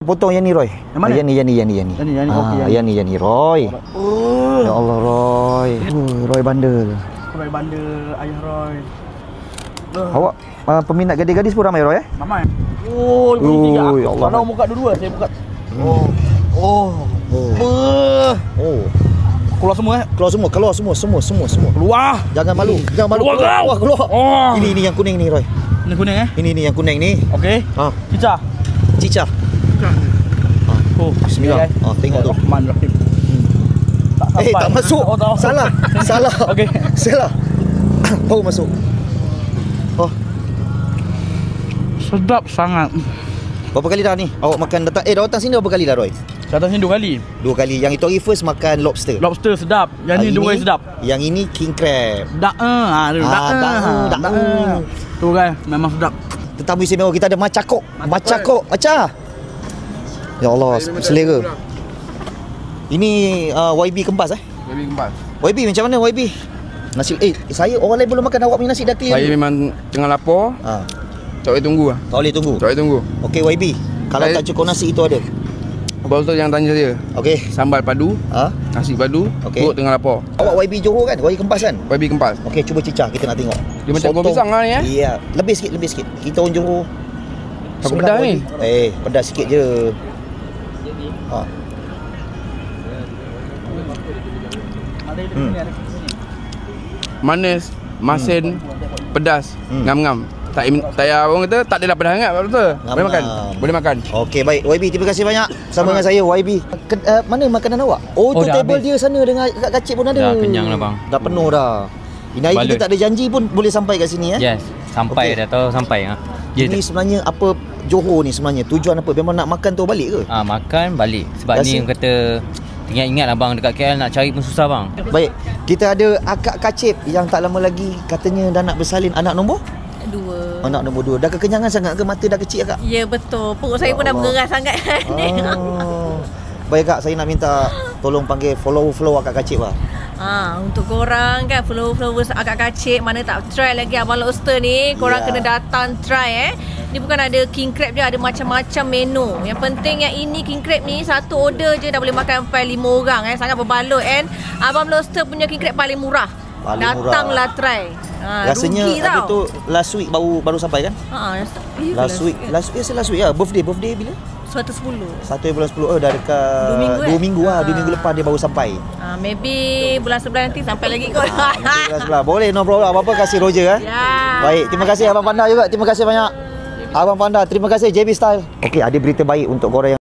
Potong yang ni Roy. Yang mana? Yang ni. Okey, yang ni Roy. Ya Allah Roy. Roy bandel. Roy bandel, ayah Roy. Awak peminat gadis-gadis pun ramai Roy Ramai. Ini ya Allah. Kalau buka dua-dua saya buka. Keluar semua. Keluar. Jangan malu. Keluar. Ini yang kuning ni Roy. Ini kuning Ini yang kuning ni. Okey. Cicah. Bismillah. Tengok tu. Rahim. Tak masuk. Salah. Okey. Salah. Baru masuk. Sedap sangat. Berapa kali dah ni awak makan datang? Dah datang sini berapa kali dah Roy? Datang sini 2 kali. 2 kali. Yang itu hari first makan lobster. Lobster sedap. Yang ni 2 kali sedap. Yang ini king crab. Da'a. Tu kan memang sedap. Tetamu istimewa kita ada macakok. Macah. Ya Allah, selera. Ini YB kempas YB macam mana YB? Nasi saya orang lain belum makan awak punya nasi dah clear. Saya memang tengah lapar. Tak boleh tunggu. Tak boleh tunggu. Okey YB, kalau tak cukup nasi itu ada. Baru tu yang tanya saya. Okey. Sambal padu. Nasi padu. Okey. Perut tengah lapar. Awak YB Johor kan? YB kempas kan? YB kempas. Okey, cuba cicah kita nak tengok. Dia macam gua pisang lah ni Ya, lebih sikit. Kita orang Johor. Tak pedas ni. Pedas sikit je. Manis, masin, pedas, ngam-ngam. Tak payah orang kata tak adalah pedas sangat betul. Boleh makan. Okey, baik YB, terima kasih banyak sama dengan saya YB. Mana makanan awak? Tu table dia sana dengan kat kacip pun ada. Dah kenyang dah bang. Dah penuh dah. Ini hari kita tak ada janji pun boleh sampai kat sini Yes, sampai dah tahu sampai Ini sebenarnya apa Johor ni sebenarnya? Tujuan apa? Memang nak makan tu balik ke? Makan balik. Sebab ni orang kata ingat abang dekat KL nak cari pun susah bang. Baik, kita ada akak kacip yang tak lama lagi katanya dah nak bersalin anak nombor 2. Anak nombor 2. Dah kekenyangan sangat ke? Mata dah kecil akak? Ya betul. Perut saya pun dah bergeras sangat. Baik kak, saya nak minta tolong panggil follow akak kacip lah. Untuk korang kan followers akak kacip mana tak try lagi Abang Lobster ni, korang kena datang try Ni bukan ada king crab je, ada macam-macam menu. Yang penting yang ini king crab ni satu order je dah boleh makan sampai 5 orang Sangat berbaloi Abang Lobster punya king crab paling murah. Datanglah try. Rasanya ada tu last week baru sampai kan? Last week ya. Birthday bila? 110 bulan 10 dah dekat 2 minggu 2 minggu lepas dia baru sampai. Maybe bulan 11 nanti sampai lagi kot. Bulan 11 boleh, no problem. Apa-apa kasih Roger Baik, terima kasih Abang Panda juga. Terima kasih banyak Abang Panda. Terima kasih JB Style. Okey, ada berita baik untuk korang yang